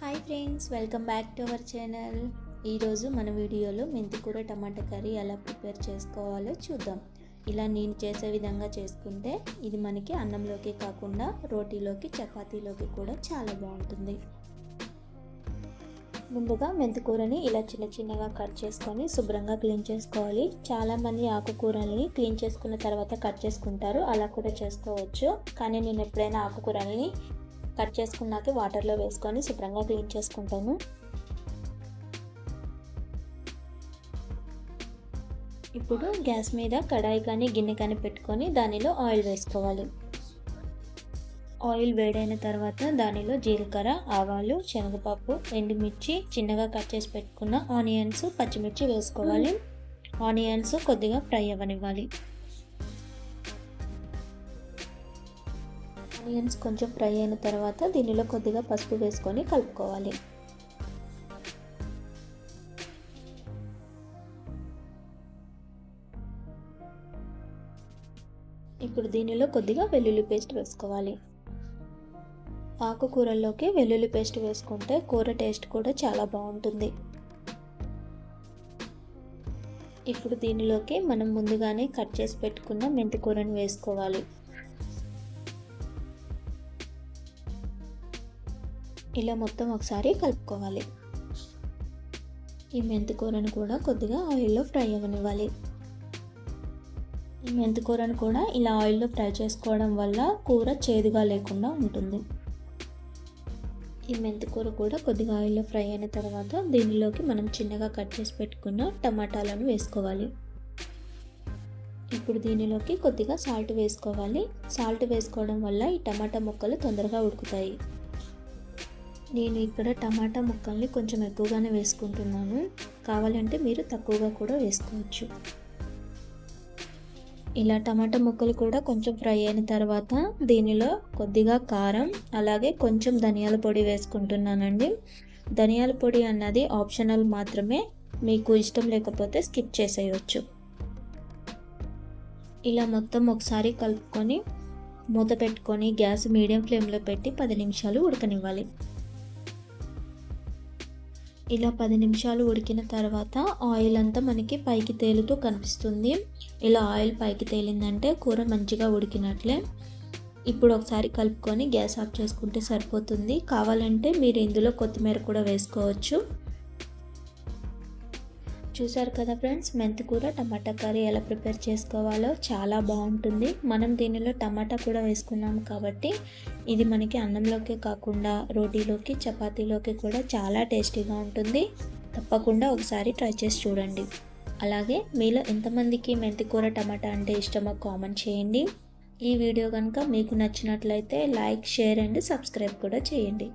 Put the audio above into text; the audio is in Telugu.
Hi friends, welcome back to our channel. ఈరోజు మన వీడియోలో మెంతికూర టమాటా కర్రీ ఎలా ప్రిపేర్ చేసుకోవాలో చూద్దాం. ఇలా నేను చేసే విధంగా చేసుకుంటే ఇది మనకి అన్నంలోకి కాకుండా రోటీలోకి చపాతీలోకి కూడా చాలా బాగుంటుంది. ముందుగా మెంతికూరని ఇలా చిన్న చిన్నగా కట్ చేసుకొని శుభ్రంగా క్లీన్ చేసుకోవాలి. చాలామంది ఆకుకూరల్ని క్లీన్ చేసుకున్న తర్వాత కట్ చేసుకుంటారు, అలా కూడా చేసుకోవచ్చు. కానీ నేను ఎప్పుడైనా ఆకుకూరల్ని కట్ చేసుకున్నాక వాటర్లో వేసుకొని శుభ్రంగా క్లీన్ చేసుకుంటాను. ఇప్పుడు గ్యాస్ మీద కడాయి కానీ గిన్నె కానీ పెట్టుకొని దానిలో ఆయిల్ వేసుకోవాలి. ఆయిల్ వేడైన తర్వాత దానిలో జీలకర్ర, ఆవాలు, శనగపప్పు, ఎండుమిర్చి, చిన్నగా కట్ చేసి పెట్టుకున్న ఆనియన్స్, పచ్చిమిర్చి వేసుకోవాలి. ఆనియన్స్ కొద్దిగా ఫ్రై అవ్వనివ్వాలి. ఆనియన్స్ కొంచెం ఫ్రై అయిన తర్వాత దీనిలో కొద్దిగా పసుపు వేసుకొని కలుపుకోవాలి. ఇప్పుడు దీనిలో కొద్దిగా వెల్లుల్లి పేస్ట్ వేసుకోవాలి. ఆకుకూరల్లోకి వెల్లుల్లి పేస్ట్ వేసుకుంటే కూర టేస్ట్ కూడా చాలా బాగుంటుంది. ఇప్పుడు దీనిలోకి మనం ముందుగానే కట్ చేసి పెట్టుకున్న మెంతికూరను వేసుకోవాలి. ఇలా మొత్తం ఒకసారి కలుపుకోవాలి. ఈ మెంతికూరను కూడా కొద్దిగా ఆయిల్లో ఫ్రై అవ్వనివ్వాలి. ఈ మెంతికూరను కూడా ఇలా ఆయిల్లో ఫ్రై చేసుకోవడం వల్ల కూర చేదుగా లేకుండా ఉంటుంది. ఈ మెంతికూర కూడా కొద్దిగా ఆయిల్లో ఫ్రై అయిన తర్వాత దీనిలోకి మనం చిన్నగా కట్ చేసి పెట్టుకున్న టమాటాలను వేసుకోవాలి. ఇప్పుడు దీనిలోకి కొద్దిగా సాల్ట్ వేసుకోవాలి. సాల్ట్ వేసుకోవడం వల్ల ఈ టమాటా ముక్కలు తొందరగా ఉడుకుతాయి. నేను ఇక్కడ టమాటా ముక్కల్ని కొంచెం ఎక్కువగానే వేసుకుంటున్నాను, కావాలంటే మీరు తక్కువగా కూడా వేసుకోవచ్చు. ఇలా టమాటా ముక్కలు కూడా కొంచెం ఫ్రై అయిన తర్వాత దీనిలో కొద్దిగా కారం, అలాగే కొంచెం ధనియాల పొడి వేసుకుంటున్నానండి. ధనియాల పొడి అన్నది ఆప్షనల్ మాత్రమే, మీకు ఇష్టం లేకపోతే స్కిప్ చేసేయచ్చు. ఇలా మొత్తం ఒకసారి కలుపుకొని మూత పెట్టుకొని గ్యాస్ మీడియం ఫ్లేమ్లో పెట్టి 10 నిమిషాలు ఉడకనివ్వాలి. ఇలా 10 నిమిషాలు ఉడికిన తర్వాత ఆయిల్ అంతా మనకి పైకి తేలుతూ కనిపిస్తుంది. ఇలా ఆయిల్ పైకి తేలిందంటే కూర మంచిగా ఉడికినట్లే. ఇప్పుడు ఒకసారి కలుపుకొని గ్యాస్ ఆఫ్ చేసుకుంటే సరిపోతుంది. కావాలంటే మీరు ఇందులో కొత్తిమీర కూడా వేసుకోవచ్చు. చూసారు కదా ఫ్రెండ్స్, మెంతికూర టమాటా కర్రీ ఎలా ప్రిపేర్ చేసుకోవాలో చాలా బాగుంటుంది. మనం దీనిలో టమాటా కూడా వేసుకున్నాము కాబట్టి ఇది మనకి అన్నంలోకి కాకుండా రోటీలోకి చపాతీలోకి కూడా చాలా టేస్టీగా ఉంటుంది. తప్పకుండా ఒకసారి ట్రై చేసి చూడండి. అలాగే మీలో ఎంతమందికి మెంతికూర టమాటా అంటే ఇష్టమో కామెంట్ చేయండి. ఈ వీడియో కనుక మీకు నచ్చినట్లయితే లైక్, షేర్ అండ్ సబ్స్క్రైబ్ కూడా చేయండి.